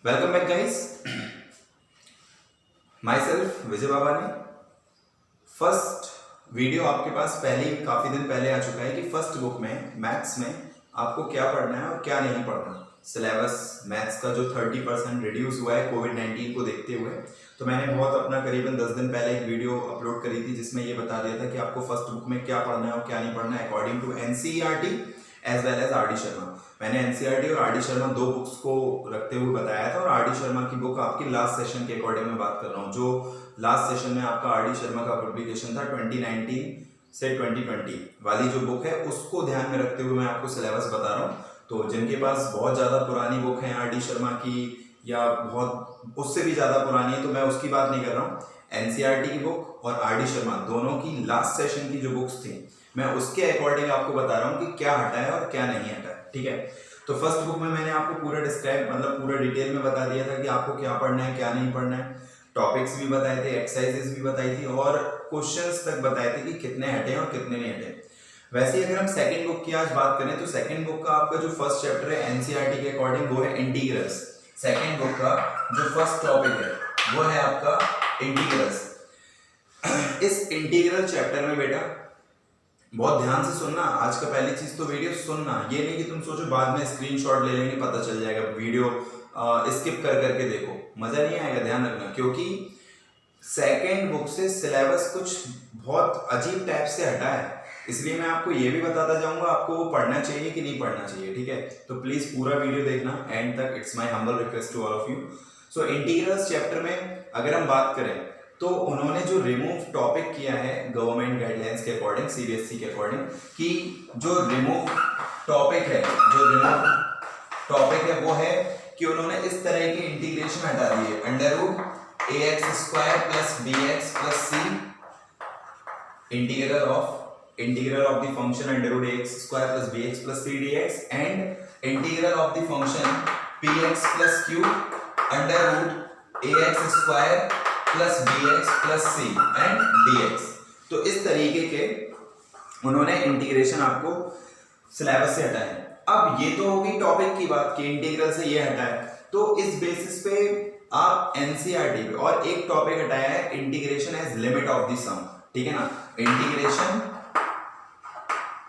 Welcome back guys, myself Vijay Baba ने first video आपके पास पहले ही काफ़ी दिन पहले आ चुका है कि फर्स्ट बुक में मैथ्स में आपको क्या पढ़ना है और क्या नहीं पढ़ना। सिलेबस मैथ्स का जो 30% रिड्यूस हुआ है कोविड-19 को देखते हुए, तो मैंने बहुत अपना करीबन 10 दिन पहले एक वीडियो अपलोड करी थी जिसमें ये बता दिया था कि आपको फर्स्ट बुक में क्या पढ़ना है और क्या नहीं पढ़ना है according to NCERT as well as R D Sharma. मैंने एनसीईआरटी और आर डी शर्मा दो बुक्स को रखते हुए बताया था और आर डी शर्मा की बुक आपकी लास्ट सेशन के अकॉर्डिंग में बात कर रहा हूँ। जो लास्ट सेशन में आपका आर डी शर्मा का पब्लिकेशन था 2019 से 2020 वाली जो बुक है उसको ध्यान में रखते हुए मैं आपको सिलेबस बता रहा हूँ। तो जिनके पास बहुत ज़्यादा पुरानी बुक है आर डी शर्मा की या बहुत उससे भी ज़्यादा पुरानी है तो मैं उसकी बात नहीं कर रहा हूँ। एनसीईआरटी की बुक और आर डी शर्मा दोनों की लास्ट सेशन की जो बुक्स थी मैं उसके अकॉर्डिंग आपको बता रहा हूँ कि क्या हटा है और क्या नहीं हटा है। ठीक है, तो फर्स्ट बुक में मैंने आपको पूरा डिस्क्राइब पूरा डिटेल में बता दिया था कि आपको क्या पढ़ना है क्या नहीं पढ़ना है। टॉपिक्स भी बताए थे, एक्सरसाइजेस भी बताई थी और क्वेश्चंस तक बताए थे कि कितने हटे और कितने नहीं हटे। वैसे ही अगर हम सेकंड बुक की आज बात करें तो सेकंड बुक का आपका जो फर्स्ट चैप्टर है एनसीईआरटी के अकॉर्डिंग वो है इंटीग्रल्स। सेकंड बुक का जो फर्स्ट टॉपिक है वो है आपका इंटीग्रल्स। इस इंटीग्रल चैप्टर में बेटा बहुत ध्यान से सुनना। आज का पहली चीज तो वीडियो सुनना, ये नहीं कि तुम सोचो बाद में स्क्रीनशॉट ले लेंगे पता चल जाएगा, वीडियो स्किप कर करके देखो, मजा नहीं आएगा। ध्यान रखना क्योंकि सेकंड बुक से सिलेबस कुछ बहुत अजीब टाइप से हटा है, इसलिए मैं आपको ये भी बताता जाऊंगा आपको वो पढ़ना चाहिए कि नहीं पढ़ना चाहिए। ठीक है, तो प्लीज पूरा वीडियो देखना एंड तक, it's my humble request to all of you. So integrals chapter में अगर हम बात करें तो उन्होंने जो रिमूव टॉपिक किया है गवर्नमेंट गाइडलाइंस के अकॉर्डिंग, सीबीएसई के अकॉर्डिंग, कि जो रिमूव टॉपिक है वो है कि उन्होंने इस तरह के इंटीग्रेशन हटा दिए, under root a x square plus b x plus c integral of the function under root a x square plus b x plus c d x and integral of the function p x plus q under root a x square plus b x plus c and d x. तो इस तरीके के उन्होंने integration आपको syllabus से हटाए। अब ये तो होगी टॉपिक की बात कि इंटीग्रल से ये हटाए, तो इस बेसिस पे आप एनसीईआरटी पे और एक टॉपिक हटाया है integration as limit of the sum. ठीक है ना,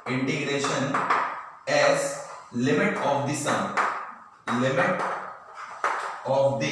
integration as limit of the sum, limit of the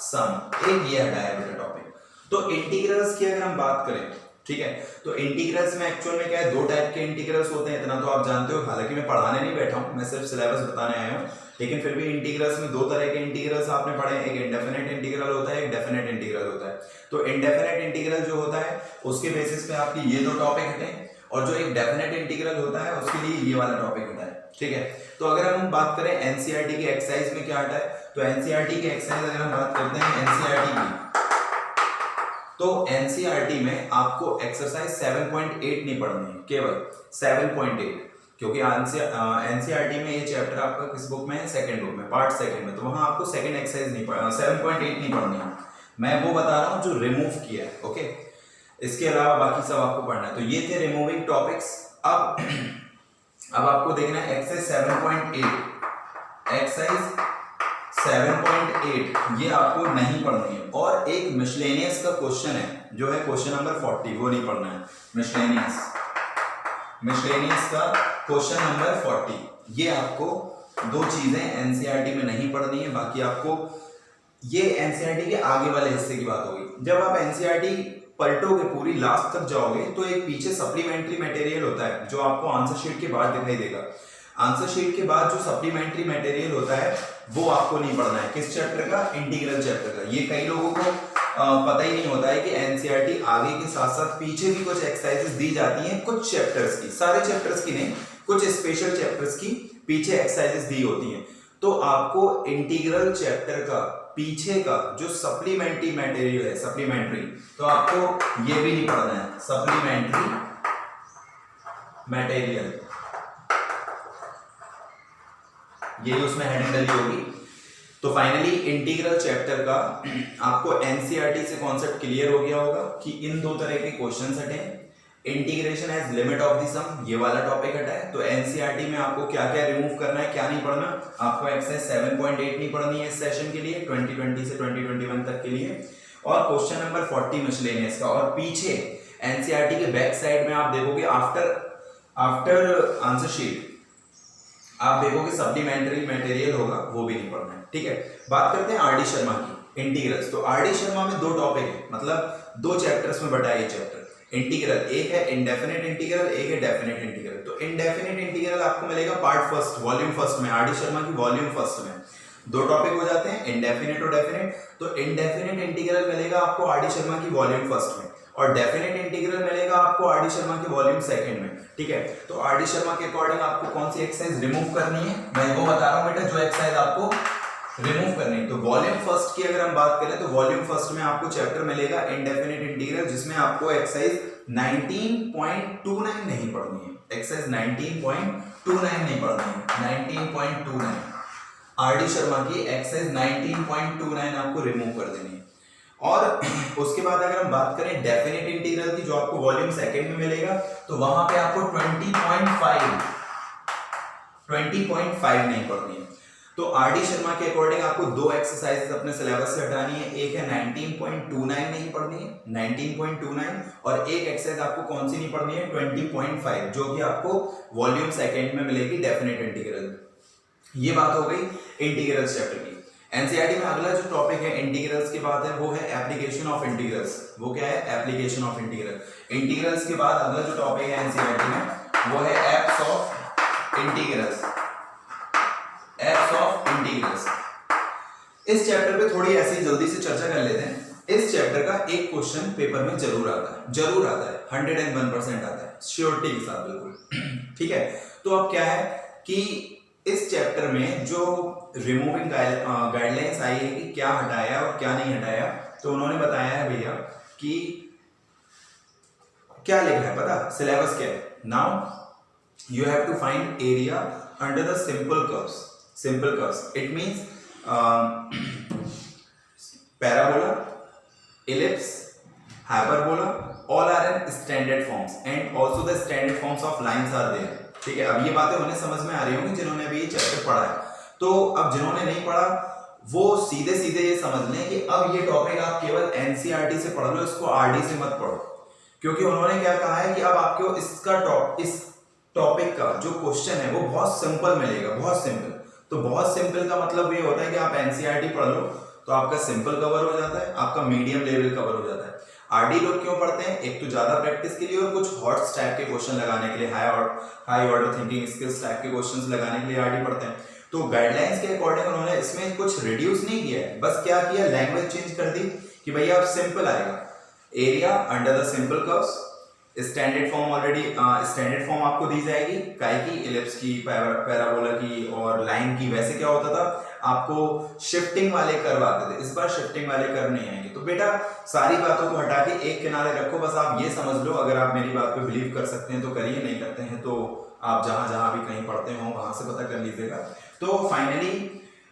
sum एक ये हटाया है बेटा टॉपिक। तो इंटीग्रल्स की अगर हम बात करें, ठीक है, तो इंटीग्रल्स में एक्चुअल में क्या है, दो टाइप के इंटीग्रल्स होते हैं, इतना तो आप जानते हो। हालांकि मैं पढ़ाने नहीं बैठा हूं, मैं सिर्फ सिलेबस बताने आया हूं, लेकिन फिर भी इंटीग्रल्स में दो तरह के इंटीग्रल्स आपने पढ़े, एक इंडेफिनेट इंटीग्रल होता है, एक डेफिनेट इंटीग्रल होता है। तो इंडेफिनेट इंटीग्रल जो होता है उसके बेसिस पे आपकी ये दो टॉपिक हटे और जो एक डेफिनेट इंटीग्रल होता है उसके लिए ये वाला टॉपिक हटा है। ठीक है, तो अगर हम बात करें एनसीईआरटी की एक्सरसाइज में क्या हटा है, तो एनसीईआरटी की एक्सरसाइज अगर हम बात करते हैं एनसीईआरटी की, तो एनसीईआरटी में आपको एक्सरसाइज 7.8 नहीं पढ़नी है, केवल 7.8, क्योंकि एनसीईआरटी में ये चैप्टर आपका किस बुक में है, सेकंड बुक में, पार्ट सेकंड में, तो वहां आपको सेकंड एक्सरसाइज नहीं 7.8 नहीं पढ़नी है। मैं वो बता रहा हूं जो रिमूव किया है। ओके, इसके अलावा बाकी सब आपको पढ़ना है। तो ये थे रिमूविंग टॉपिक्स। अब आपको देखना है एक्सरसाइज 7.8, एक्सरसाइज 7.8 ये आपको नहीं पढ़नी है। और एक मिसलेनियस का क्वेश्चन है जो है क्वेश्चन नंबर 40, वो नहीं पढ़ना है। मिसलेनियस का क्वेश्चन नंबर 40, ये आपको दो चीजें एनसीईआरटी में नहीं पढ़नी है, बाकी आपको ये एनसीईआरटी के आगे वाले हिस्से की बात होगी। जब आप एनसीईआरटी पलटोगे पूरी लास्ट तक जाओगे तो एक पीछे सप्लीमेंट्री मटेरियल होता है जो आपको आंसर शीट के बाद दिखाई देगा। आंसर शीट के बाद जो सप्लीमेंट्री मटेरियल होता है वो आपको नहीं पढ़ना है। किस चैप्टर का, इंटीग्रल चैप्टर का। ये कई लोगों को पता ही नहीं होता है कि एनसीईआरटी आगे के साथ साथ पीछे भी कुछ एक्सरसाइजेस दी जाती हैं, कुछ चैप्टर्स की, सारे चैप्टर्स की नहीं, कुछ स्पेशल चैप्टर्स की पीछे एक्सरसाइजेस दी होती हैं। तो आपको इंटीग्रल चैप्टर का पीछे का जो सप्लीमेंट्री मटेरियल है, सप्लीमेंट्री, तो आपको ये भी नहीं पढ़ना है, सप्लीमेंट्री मटेरियल, ये उसमें हेडिंग डली होगी। तो फाइनली इंटीग्रल चैप्टर का आपको एनसीईआरटी से कॉन्सेप्ट क्लियर हो गया होगा कि इन दो तरह के क्वेश्चंस हटे, integration as limit of the sum, ये वाला टॉपिक हटा है। तो एनसीईआरटी में आपको क्या क्या रिमूव करना है, क्या नहीं पढ़ना, आपको एक्सरसाइज 7.8 नहीं पढ़नी है इस सेशन के लिए 2020 से 2021 तक के लिए, और क्वेश्चन नंबर 40 मिसलेनियस का। और पीछे एनसीईआरटी के बैक साइड में आप देखोगे आफ्टर आंसर शीट आप देखोगे सप्लीमेंट्री मटेरियल होगा, वो भी नहीं पढ़ना है, ठीक है। बात करते हैं आरडी शर्मा की इंटीग्रल्स। तो आरडी शर्मा में दो टॉपिक है, मतलब दो चैप्टर्स में बटा है ये चैप्टर इंटीग्रल, एक है इंडेफिनिट इंटीग्रल, एक है डेफिनिट इंटीग्रल। तो इंडेफिनिट इंटीग्रल आपको मिलेगा पार्ट फर्स्ट वॉल्यूम फर्स्ट में, आरडी शर्मा की वॉल्यूम फर्स्ट में दो टॉपिक हो जाते हैं इंडेफिनिट और डेफिनिट। तो इंडेफिनिट इंटीग्रल मिलेगा आपको आरडी शर्मा की वॉल्यूम फर्स्ट में, और डेफिनिट इंटीग्रल मिलेगा आपको आरडी शर्मा के वॉल्यूम सेकंड में, ठीक है। तो आरडी शर्मा के अकॉर्डिंग आपको कौन सी एक्सरसाइज रिमूव करनी है, मैं वो बता रहा हूं बेटा, जो एक्सरसाइज आपको रिमूव करनी है। तो वॉल्यूम फर्स्ट की अगर हम बात करें तो वॉल्यूम फर्स्ट में आपको चैप्टर मिलेगा इंडेफिनिट इंटीग्रल, जिसमें आपको एक्सरसाइज 19.29 नहीं पढ़नी है, एक्सरसाइज 19.29 नहीं पढ़नी है, 19.29 आरडी शर्मा की एक्सरसाइज 19.29 आपको रिमूव कर देनी है। और उसके बाद अगर हम बात करें डेफिनिट इंटीग्रल की, जो आपको वॉल्यूम सेकंड में मिलेगा, तो वहां पे आपको 20.5 नहीं पढ़नी है। तो आरडी शर्मा के अकॉर्डिंग आपको दो एक्सरसाइजेस अपने सिलेबस से हटानी है, एक है 19.29 नहीं पढ़नी है 19.29, और एक एक्सरसाइज आपको कौन सी नहीं पढ़नी है 20.5, जो कि आपको वॉल्यूम सेकंड में मिलेगी डेफिनिट इंटीग्रल। ये बात हो गई इंटीग्रल्स चैप्टर की। एनसीईआरटी में अगला जो टॉपिक है इंटीग्रल्स के बाद है वो है एप्लीकेशन ऑफ इंटीग्रल्स। वो क्या है, एप्लीकेशन ऑफ इंटीग्रल। इंटीग्रल्स के बाद अगला जो टॉपिक है एनसीईआरटी में वो है apps of integrals, apps of integrals. इस चैप्टर पे थोड़ी ऐसी जल्दी से चर्चा कर लेते हैं। इस चैप्टर का एक क्वेश्चन पेपर में जरूर आता है 101% आता है, श्योरिटी के साथ बिल्कुल, ठीक है। तो अब क्या है कि इस चैप्टर में जो रिमूविंग गाइडलाइंस आई है कि क्या हटाया और क्या नहीं हटाया, तो उन्होंने बताया है भैया कि क्या लिखा है पता, सिलेबस क्या है। Now you have to find area under the simple curves. It means parabola, ellipse, hyperbola, all are in standard forms and also the standard forms of lines are there, ठीक है। अब ये बातें उन्हें समझ में आ रही होंगी जिन्होंने अभी ये चैप्टर पढ़ा है। तो अब जिन्होंने नहीं पढ़ा वो सीधे ये समझ लें कि अब ये टॉपिक आप केवल एनसीईआरटी से पढ़ लो, इसको आरडी से मत पढ़ो, क्योंकि उन्होंने क्या कहा है कि अब आपको इस टॉपिक का जो क्वेश्चन है वो बहुत सिंपल मिलेगा, बहुत सिंपल। तो बहुत सिंपल का मतलब ये होता है कि आप एनसीईआरटी पढ़ लो तो आपका सिंपल कवर हो जाता है, आपका मीडियम लेवल कवर हो जाता है। आरडी लोग क्यों पढ़ते हैं, एक तो ज्यादा प्रैक्टिस के लिए और कुछ हॉट्स टाइप के क्वेश्चन लगाने के लिए, high order thinking skills type के क्वेश्चंस लगाने के लिए आरडी पढ़ते हैं। तो गाइडलाइंस के अकॉर्डिंग उन्होंने इसमें कुछ रिड्यूस नहीं किया है, बस क्या किया, लैंग्वेज चेंज कर दी कि भैया अब सिंपल आएगा। Area under the simple curves, standard form आपको दी जाएगी, काय की, इलिप्स की, पैराबोला की और लाइन की। वैसे क्या होता था, आपको शिफ्टिंग वाले कर्व आते थे, इस बार शिफ्टिंग वाले कर्व नहीं आएंगे। तो बेटा सारी बातों को हटा के एक किनारे रखो, बस आप ये समझ लो, अगर आप मेरी बात पे बिलीव कर सकते हैं तो करिए, नहीं करते हैं तो आप जहां भी कहीं पढ़ते हो वहां से पता कर लीजिएगा। तो फाइनली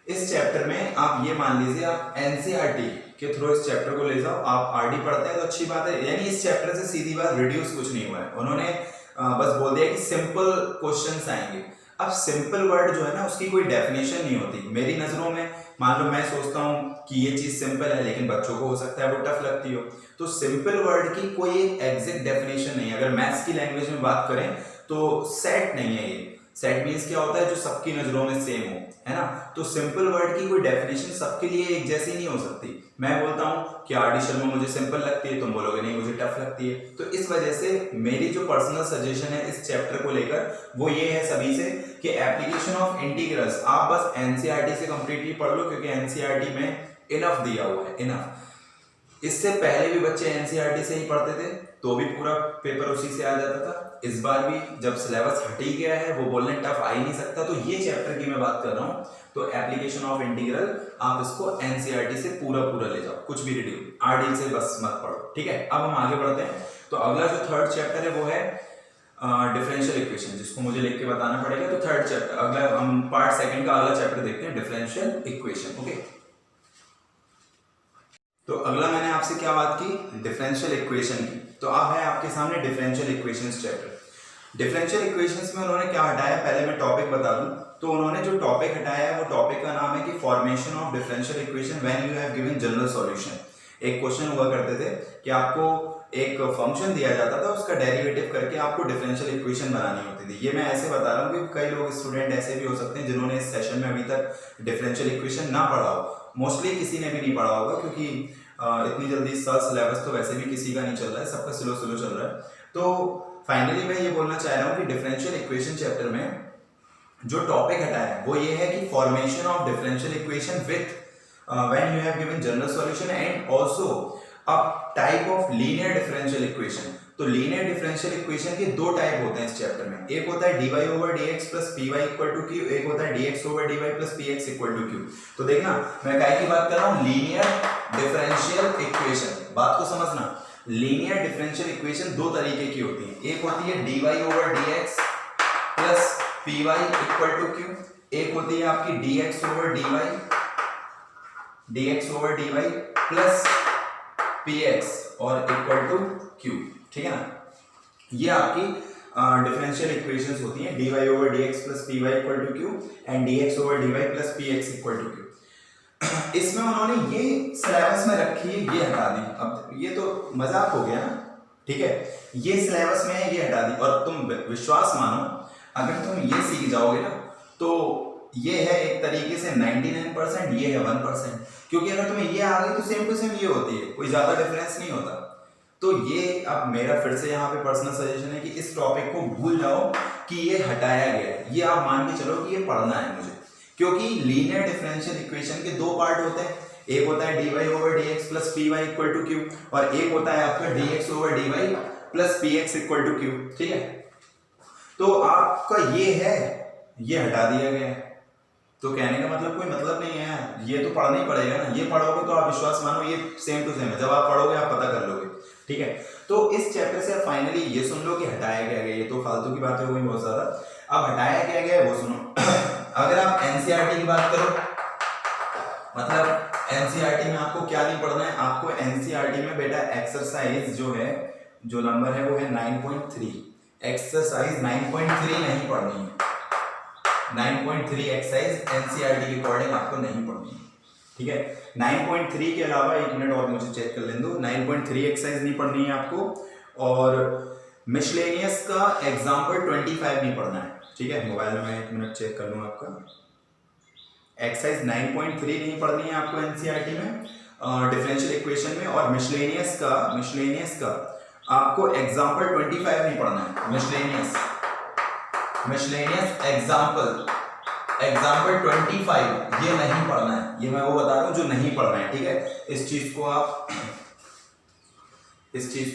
इस चैप्टर में आप ये मान लीजिए, आप एनसीईआरटी के थ्रू इस चैप्टर को ले जाओ। आप आरडी पढ़ते हैं तो अच्छी बात है, यानी इस चैप्टर से सीधी बात रिड्यूस कुछ नहीं हुआ है, उन्होंने बस बोल दिया कि सिंपल क्वेश्चंस आएंगे। अब सिंपल वर्ड जो है ना, उसकी कोई डेफिनेशन नहीं होती मेरी नजरों में। मान लो मैं सोचता हूँ कि ये चीज सिंपल है, लेकिन बच्चों को हो सकता है वो टफ लगती हो। तो सिंपल वर्ड की कोई एक एग्जैक्ट डेफिनेशन नहीं है। अगर मैथ्स की लैंग्वेज में बात करें तो सेट नहीं है ये। सेट मीन्स क्या होता है, जो सबकी नजरों में सेम हो, है ना। तो सिंपल वर्ड की कोई डेफिनेशन सबके लिए एक जैसी नहीं हो सकती। मैं बोलता हूँ कि आरडी शर्मा मुझे सिंपल लगती है, तुम बोलोगे नहीं मुझे टफ लगती है। तो इस वजह से मेरी जो पर्सनल सजेशन है इस चैप्टर को लेकर वो ये है सभी से कि एप्लीकेशन ऑफ इंटीग्रल्स आप बस एनसीईआरटी से कंप्लीटली पढ़ लो, क्योंकि एनसीईआरटी में इनफ दिया हुआ है, इनफ। इससे पहले भी बच्चे एनसीईआरटी से ही पढ़ते थे तो भी पूरा पेपर उसी से आ जाता था। इस बार भी जब सिलेबस हट ही गया है, वो बोलने टफ आ ही नहीं सकता। तो ये चैप्टर की मैं बात कर रहा हूँ, तो एप्लीकेशन ऑफ इंटीग्रल आप इसको एनसीईआरटी से पूरा ले जाओ, कुछ भी रिड्यू, आरडी से बस मत पढ़ो, ठीक है। अब हम आगे बढ़ते हैं। तो अगला जो थर्ड चैप्टर है वो है डिफरेंशियल इक्वेशन, जिसको मुझे लिख के बताना पड़ेगा। तो थर्ड चैप्टर, अगला हम पार्ट सेकंड का अगला चैप्टर देखते हैं, डिफरेंशियल इक्वेशन, ओके। तो अगला मैंने आपसे क्या बात की, डिफरेंशियल इक्वेशन की। तो अब है आपके सामने differential equations chapter. Differential equations में उन्होंने क्या हटाया, पहले मैं टॉपिक बता दूं। तो उन्होंने जो टॉपिक हटाया है वो टॉपिक का नाम है कि formation of differential equation when you have given general solution. एक क्वेश्चन हुआ करते थे कि आपको एक फंक्शन दिया जाता था, उसका डेरिवेटिव करके आपको डिफरेंशियल इक्वेशन बनानी होती थी। ये मैं ऐसे बता रहा हूँ कि कई लोग स्टूडेंट ऐसे भी हो सकते हैं जिन्होंने इस सेशन में अभी तक डिफरेंशियल इक्वेशन ना पढ़ा हो। मोस्टली किसी ने भी नहीं पढ़ा होगा, क्योंकि इतनी जल्दी सिलेबस तो वैसे भी किसी का नहीं चल रहा है, सबका स्लो स्लो चल रहा है। तो फाइनली मैं ये बोलना चाह रहा हूँ कि डिफरेंशियल इक्वेशन चैप्टर में जो टॉपिक हटाया है वो ये है कि formation of differential equation with when you have given general solution and also a type of linear differential equation. तो लीनियर डिफरेंशियल इक्वेशन के दो टाइप होते हैं इस चैप्टर में। एक होता है dy over dx plus py equal to q, एक होता है dx over dy plus px equal to q। तो देखना मैं काय की बात कर रहा हूं, लीनियर डिफरेंशियल इक्वेशन। बात को समझना, लीनियर डिफरेंशियल इक्वेशन दो तरीके की होती है। एक होती है dy over dx plus py equal to q, एक होती है आपकी dx over dy plus px और इक्वल टू q। ठीक है ना, ये आपकी डिफरेंशियल इक्वेशंस होती हैं, dy over dx plus py equal to q and dx over dy plus px equal to q। इसमें उन्होंने ये सिलेबस में रखी है, ये हटा दी। अब ये तो मजाक हो गया ना, ठीक है, ये सिलेबस में है, ये हटा दी। और तुम विश्वास मानो, अगर तुम ये सीख जाओगे ना तो ये है एक तरीके से 99%, ये है 1%। क्योंकि अगर तुम्हें ये आ गई तो सेम टू सेम ये होती है, कोई ज्यादा डिफरेंस नहीं होता। तो ये अब मेरा फिर से यहाँ पे पर्सनल सजेशन है कि इस टॉपिक को भूल जाओ कि ये हटाया गया है। ये आप मान के चलो कि ये पढ़ना है मुझे, क्योंकि लीनियर डिफरेंशियल इक्वेशन के दो पार्ट होते हैं। एक होता है dy over dx plus py equal to q और एक होता है आपका dx over dy plus px equal to q। ठीक है, तो आपका ये है, ये हटा दिया गया है। तो कहने का मतलब कोई मतलब नहीं है, ये तो पढ़ना ही पड़ेगा ना। ये पढ़ोगे तो आप विश्वास मानो ये सेम टू सेम है, जब आप पढ़ोगे आप पता कर लोगे। ठीक है, तो इस चैप्टर से फाइनली ये सुन लो कि हटाया क्या गया। ये तो फालतू की बातें हो गई बहुत ज्यादा, अब हटाया क्या गया वो सुनो। अगर आप एनसीईआरटी की बात करो, मतलब एनसीईआरटी में आपको क्या नहीं पढ़ना है, आपको एनसीईआरटी में बेटा एक्सरसाइज जो है, जो नंबर है वो है 9.3। एक्सरसाइज 9.3 नहीं पढ़नी है। 9.3 एक्सरसाइज एनसीईआरटी के अकॉर्डिंग आपको नहीं पढ़नी है। ठीक है, 9.3 के अलावा एक मिनट और मुझे चेक कर लेने दो, 9.3 एक्सरसाइज नहीं पढ़नी है आपको, और मिसलेनियस का एग्जाम्पल 25 नहीं पढ़ना है। ठीक है, मोबाइल में मैं एक मिनट चेक कर लूँ आपका। एक्सरसाइज 9.3 नहीं पढ़नी है आपको एनसीईआरटी में डिफरेंशियल इक्वेशन में, और मिसलेनियस का आपको एग्जाम्पल 25 नहीं पढ़ना है। मिसलेनियस एग्जाम्पल 25 ये नहीं पढ़ना है। ये मैं वो बता रहा हूँ जो नहीं पढ़ना है। ठीक है, इस चीज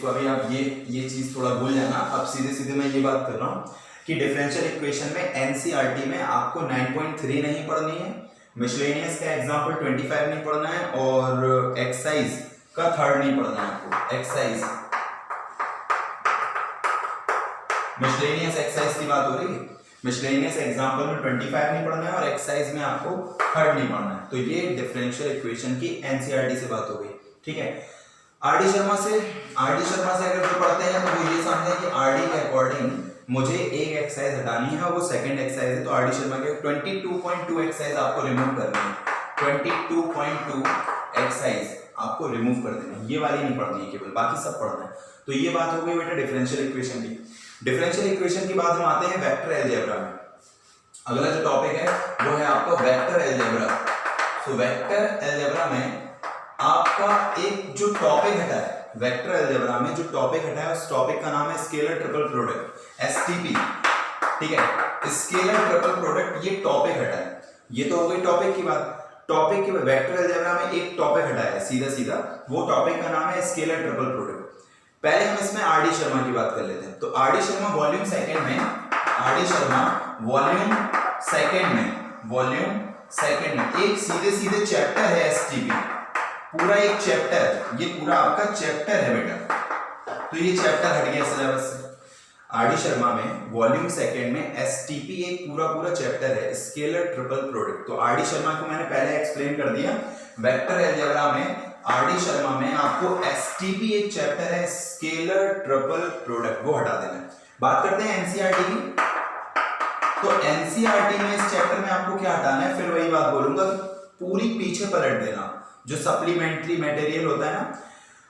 को अभी आप ये चीज थोड़ा भूल जाना। अब सीधे मैं ये बात कर रहा हूँ कि डिफरेंशियल इक्वेशन में एनसीईआरटी में आपको 9.3 नहीं पढ़नी है, मिसलेनियस का एग्जाम्पल 25 नहीं पढ़ना है, और एक्सरसाइज का थर्ड नहीं पढ़ना है आपको। एक्सरसाइज मिसलेनियस एक्सरसाइज की बात हो रही है, मिसलेनियस एग्जांपल में 25 नहीं पढ़ना है और एक्सरसाइज में आपको थर्ड नहीं पढ़ना है। तो ये डिफरेंशियल इक्वेशन की एनसीईआरटी से बात हो गई। ठीक है, आरडी शर्मा से अगर जो पढ़ते हैं तो वो ये समझे कि आरडी के अकॉर्डिंग मुझे एक एक्सरसाइज हटानी है, वो सेकंड एक्सरसाइज है। तो आरडी शर्मा के 22.2 एक्सरसाइज आपको रिमूव करनी है। 22.2 एक्सरसाइज आपको रिमूव कर देना है, ये वाली नहीं पढ़नी है केवल, बाकी सब पढ़ना है। तो ये बात हो गई बेटा डिफरेंशियल इक्वेशन की। डिफरेंशियल इक्वेशन के बाद हम आते हैं वेक्टर अलजेब्रा में। अगला जो टॉपिक है वो है आपका वेक्टर अलजेब्रा। तो वेक्टर अलजेब्रा में आपका एक जो टॉपिक हटा है, वेक्टर अलजेब्रा में जो टॉपिक हटा है उस टॉपिक का नाम है स्केलर ट्रिपल प्रोडक्ट, एसटीपी। ठीक है, स्केलर ट्रिपल प्रोडक्ट ये टॉपिक हटा है। ये तो हो गई टॉपिक की बात। टॉपिक के वेक्टर अलजेब्रा में एक टॉपिक हटा है सीधा, वो टॉपिक का नाम है स्केलर ट्रिपल प्रोडक्ट। पहले हम इसमें आरडी शर्मा की बात कर लेते हैं। तो आरडी शर्मा वॉल्यूम सेकंड में एक सीधे चैप्टर है एसटीपी, पूरा एक चैप्टर, ये पूरा आपका चैप्टर है बेटा। तो ये चैप्टर हट गया सिलेबस से। आरडी शर्मा में वॉल्यूम सेकंड में एसटीपी एक पूरा चैप्टर है, स्केलर ट्रिपल प्रोडक्ट। तो आरडी शर्मा को मैंने पहले एक्सप्लेन कर दिया। वेक्टर अलजेब्रा में आरडी शर्मा में आपको एसटीपी एक चैप्टर है स्केलर ट्रिपल प्रोडक्ट, वो हटा देना है। बात करते हैं एनसीईआरटी की। तो एनसीईआरटी में इस चैप्टर में आपको क्या हटाना है, फिर वही बात बोलूंगा कि पूरी पीछे पलट देना। जो सप्लीमेंट्री मटेरियल होता है ना,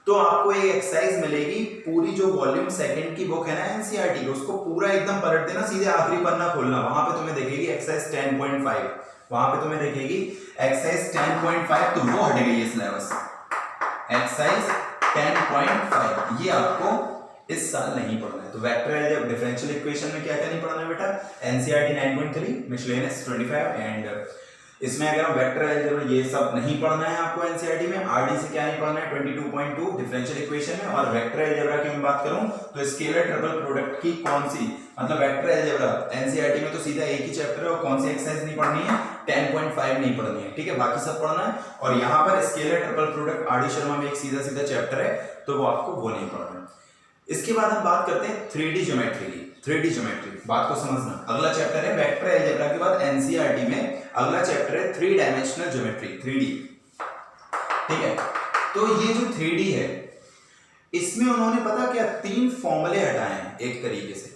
तो आपको एक एक्सरसाइज मिलेगी, पूरी जो वॉल्यूम सेकंड की बुक है ना एनसीईआरटी की, उसको पूरा एकदम पलट देना, सीधे आखिरी पन्ना खोलना, वहां पे तुम्हें देखेगी एक्सरसाइज 10.5, वहां पे तुम्हें देखेगी एक्सरसाइज 10.5, तो वो हट गई है सिलेबस। एक्सरसाइज 10.5 ये आपको इस साल नहीं पढ़ना है। तो वेक्टर अलजेब्रा डिफरेंशियल इक्वेशन में क्या क्या नहीं पढ़ना है बेटा, एनसीईआरटी 9.3, मिसलेनियस 25, एंड इसमें अगर हम वेक्टर अलजेब्रा ये सब नहीं पढ़ना है आपको एनसीईआरटी में। आरडी से क्या नहीं पढ़ना है 22.2 डिफरेंशियल इक्वेशन में। और वेक्टर अलजेब्रा की मैं बात करूं तो स्केलर ट्रिपल प्रोडक्ट की कौन सी, मतलब वेक्टर अलजेब्रा एनसीईआरटी में तो सीधा एक ही चैप्टर है, और कौन सी एक्सरसाइज नहीं पढ़नी है, 10.5 नहीं पढ़नी है, ठीक है, बाकी सब पढ़ना है। और यहाँ पर scalar triple product RD Sharma में एक सीधा सीधा चैप्टर है, तो वो आपको वो नहीं पढ़ना है। इसके बाद हम बात करते हैं 3D ज्योमेट्री की। 3D ज्योमेट्री, बात को समझना, अगला चैप्टर है वेक्टर अलजेब्रा के बाद एनसीईआरटी में अगला चैप्टर है 3 डायमेंशनल ज्योमेट्री, 3D, ठीक है। तो ये जो 3D है, इसमें उन्होंने पता क्या 3 फॉर्मूले हटाए हैं एक तरीके से,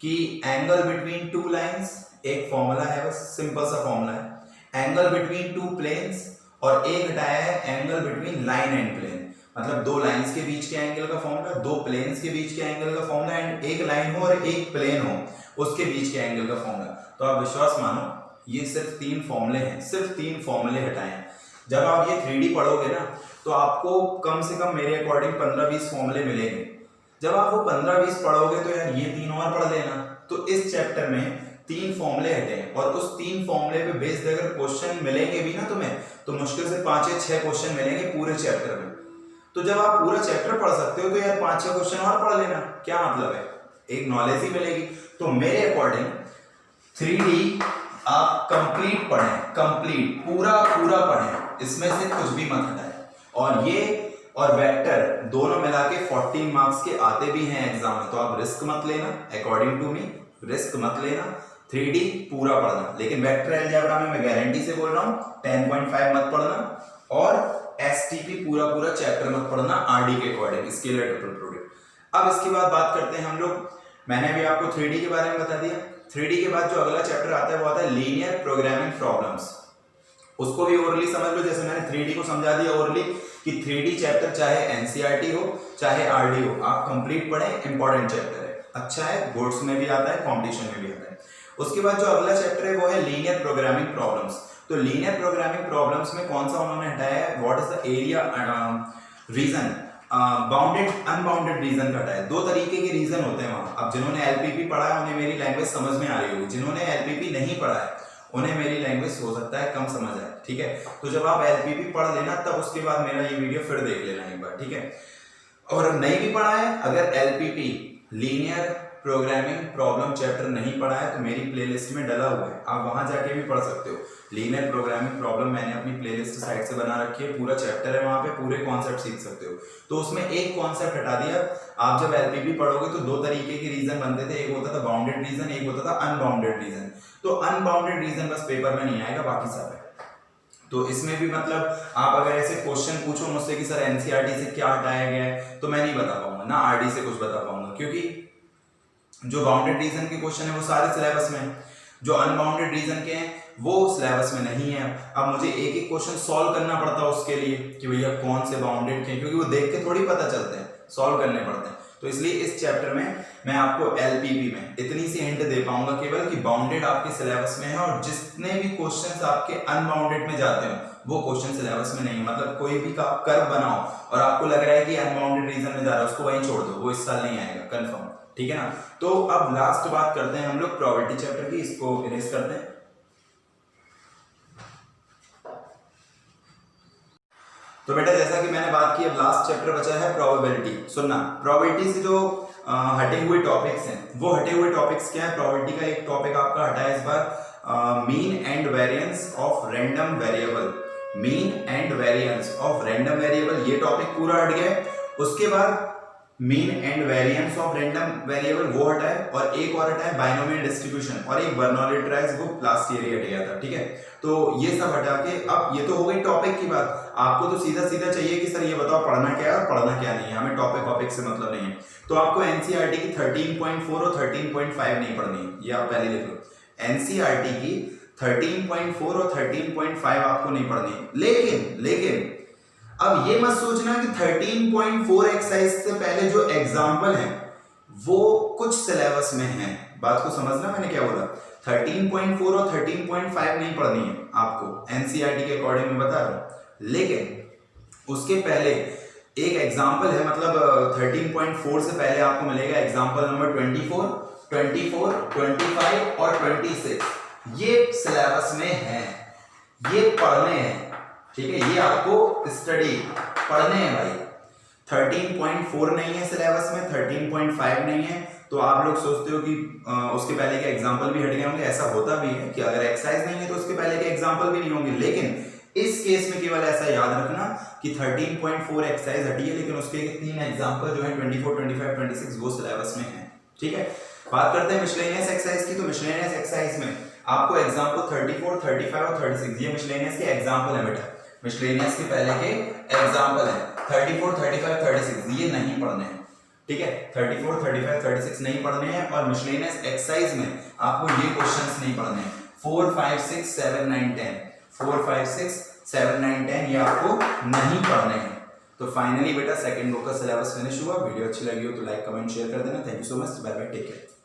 कि एंगल बिटवीन 2 लाइंस एक फॉर्मूला है, बस सिंपल सा फॉर्मूला है, एंगल बिटवीन 2 प्लेन्स, और एक हटाया है angle between line and plane, मतलब 2 लाइंस के बीच के एंगल का फॉर्मूला, 2 प्लेन्स के बीच के एंगल का फॉर्मूला, एंड एक लाइन हो और एक प्लेन हो उसके बीच के एंगल का फॉर्मूला। तो आप विश्वास मानो ये सिर्फ 3 फॉर्मूले हैं, सिर्फ 3 फॉर्मूले हटाए हैं। जब आप ये 3D पढ़ोगे ना, तो आपको कम से कम मेरे अकॉर्डिंग 15-20 फॉर्मूले मिलेंगे। जब आप वो 15-20 पढ़ोगे तो यार ये 3 और पढ़ लेना। तो इस चैप्टर में 3 फॉर्मूले हटे हैं, और उस 3 फॉर्मूले पे बेस्ड अगर क्वेश्चन मिलेंगे भी ना तुम्हें, तो मुश्किल से 5 या 6 क्वेश्चन मिलेंगे पूरे चैप्टर में। तो जब आप पूरा चैप्टर पढ़ सकते हो, तो यार 5-6 क्वेश्चन और पढ़ लेना, क्या मतलब है, एक नॉलेज ही मिलेगी। तो मेरे अकॉर्डिंग 3D आप कंप्लीट पढ़ें, कंप्लीट पूरा पूरा पढ़ें, इसमें से कुछ भी मत हटाएं। और ये और वेक्टर दोनों मिला के 14 मार्क्स के आते भी हैं एग्जाम में, तो आप रिस्क मत लेना, अकॉर्डिंग टू मी रिस्क मत लेना, 3D पूरा पढ़ना। लेकिन वेक्टर अलजेब्रा में मैं गारंटी से बोल रहा हूँ 10.5 मत पढ़ना, और एसटीपी पूरा पूरा चैप्टर मत पढ़ना आरडी के अकॉर्डिंग, स्केलर ट्रिपल प्रोडक्ट। अब इसके बाद बात करते हैं हम लोग, मैंने अभी आपको 3D के बारे में बता दिया। 3D के बाद जो अगला चैप्टर आता है वो आता है लीनियर प्रोग्रामिंग प्रॉब्लम्स। उसको भी ओरली समझ लो, जैसे मैंने 3D को समझा दिया ओरली, कि 3D चैप्टर चाहे एनसीईआरटी हो चाहे आरडी हो, आप कंप्लीट पढ़ें, इंपॉर्टेंट चैप्टर है, अच्छा है, बोर्ड्स में भी आता है, कॉम्पिटिशन में भी आता है। उसके बाद जो अगला चैप्टर है वो है लीनियर प्रोग्रामिंग प्रॉब्लम्स। तो लीनियर प्रोग्रामिंग प्रॉब्लम्स में कौन सा उन्होंने हटाया है, what is the area region, bounded unbounded region का हटाया है। 2 तरीके के रीजन होते हैं वहां। अब जिन्होंने एलपीपी पढ़ा है उन्हें मेरी लैंग्वेज समझ में आ रही होगी, जिन्होंने एलपीपी नहीं पढ़ा है उन्हें मेरी लैंग्वेज हो सकता है कम समझ आए, ठीक है। तो जब आप एलपीपी पढ़ लेना, तब उसके बाद मेरा ये वीडियो फिर देख लेना एक बार, ठीक है। और नहीं भी पढ़ा है, अगर LPP linear programming problem chapter नहीं पढ़ा है, तो मेरी प्लेलिस्ट में डला हुआ है, आप वहां जाके भी पढ़ सकते हो। लीनियर प्रोग्रामिंग प्रॉब्लम मैंने अपनी प्लेलिस्ट साइट से बना रखी है, पूरा चैप्टर है, वहां पे पूरे कॉन्सेप्ट सीख सकते हो। तो उसमें एक कॉन्सेप्ट हटा दिया। आप जब एलपीपी पढ़ोगे तो 2 तरीके के रीजन बनते थे, एक होता था बाउंडेड रीजन, एक होता था अनबाउंडेड रीजन। तो अनबाउंडेड रीजन बस पेपर में नहीं आएगा, बाकी सब है। तो इसमें भी मतलब आप अगर ऐसे क्वेश्चन पूछो मुझसे कि सर एनसीईआरटी से क्या हटाया गया है, तो मैं नहीं बता पाऊंगा, ना आरडी से कुछ बता पाऊंगा, क्योंकि जो बाउंडेड रीजन के क्वेश्चन है वो सारे सिलेबस में है, जो अनबाउंडेड रीजन के हैं वो सिलेबस में नहीं है। अब मुझे एक एक क्वेश्चन सॉल्व करना पड़ता है उसके लिए, कि भैया कौन से बाउंडेड के, क्योंकि वो देख के थोड़ी पता चलते हैं, सॉल्व करने पड़ते हैं। तो इसलिए इस चैप्टर में मैं आपको एलपीपी में इतनी सी हिंट दे पाऊंगा केवल, कि बाउंडेड आपके सिलेबस में है, और जितने भी क्वेश्चंस आपके अनबाउंडेड में जाते हैं वो क्वेश्चन सिलेबस में नहीं है। मतलब कोई भी आप कर्व बनाओ और आपको लग रहा है कि अनबाउंडेड रीजन में जा रहा है, उसको वहीं छोड़ दो, वो इस साल नहीं आएगा कंफर्म, ठीक है ना। तो अब लास्ट बात करते हैं हम लोग प्रोबेबिलिटी चैप्टर की, इसको इरेज करते हैं। तो बेटा जैसा कि मैंने बात की, अब लास्ट चैप्टर बचा है प्रोबेबिलिटी। सुनना, प्रोबेबिलिटी से जो हटे हुए टॉपिक्स हैं, वो हटे हुए टॉपिक्स क्या है। प्रोबेबिलिटी का एक टॉपिक आपका हटा है इस बार, mean and variance of random variable. Mean and variance of random variable, ये टॉपिक पूरा हट गया है। उसके बाद mean and variance of random variable वो हटा है, और एक और हटा है बाइनोमियल डिस्ट्रीब्यूशन, और एक बर्नौली ट्राइस वो लास्ट ईयर ही हट गया था, ठीक है। तो ये सब हटा के अब ये तो हो गई टॉपिक की बात। आपको तो सीधा सीधा चाहिए कि सर ये बताओ पढ़ना क्या है और पढ़ना क्या नहीं है, हमें टॉपिक से मतलब नहीं है। तो आपको एनसीईआरटी की 13.4 और 13.5 नहीं पढ़नी है, ये आप पहले लिख लो। एनसीईआरटी की 13.4 और 13.5 आपको नहीं पढ़नी, लेकिन अब ये मत सोचना कि 13.4 एक्सरसाइज से पहले जो एग्जाम्पल है वो कुछ सिलेबस में है। बात को समझना मैंने क्या बोला, 13.4 और 13.5 नहीं पढ़नी है आपको, एनसीईआरटी के अकॉर्डिंग मैं बता रहा हूं। लेकिन उसके पहले एक एग्जाम्पल है, मतलब 13.4 से पहले आपको मिलेगा एग्जाम्पल नंबर 24, 25 और 26। ये सिलेबस में है, ये पढ़ने हैं, ठीक है, ये आपको स्टडी पढ़ने हैं भाई। 13.4 नहीं है सिलेबस में, 13.5 नहीं है, तो आप लोग सोचते हो कि उसके पहले के एग्जाम्पल भी हट गए होंगे। ऐसा होता भी है कि अगर एक्सरसाइज नहीं है तो उसके पहले के एग्जाम्पल भी नहीं होंगे, लेकिन इस केस में केवल ऐसा याद रखना कि 13.4 एक्सरसाइज हटी है, लेकिन उसके 3 एग्जाम्पल जो है 24, 25, 26 वो सिलेबस में है, ठीक है। बात करते हैं मिसलेनियस एक्सरसाइज की। तो मिसलेनियस एक्सरसाइज में आपको एग्जाम्पल 34, 35 और 36 ये मिसलेनियस के एग्जाम्पल है बेटा, मिसलेनियस के पहले के एग्जाम्पल है। 34, 35, 36 ये नहीं पढ़ने हैं, ठीक है। 34, 35, 36 नहीं पढ़ने हैं, और मिसलेनियस एक्सरसाइज में आपको ये क्वेश्चंस नहीं पढ़ने हैं। 4, 5, 6, 7, 9, 10 4, 5, 6, 7, 9, 10 ये आपको नहीं पढ़ने हैं। तो फाइनली बेटा सेकंड बुक का सिलेबस फिनिश हुआ। वीडियो अच्छी लगी हो तो लाइक कमेंट शेयर कर देना। Thank you so much, bye bye, take care.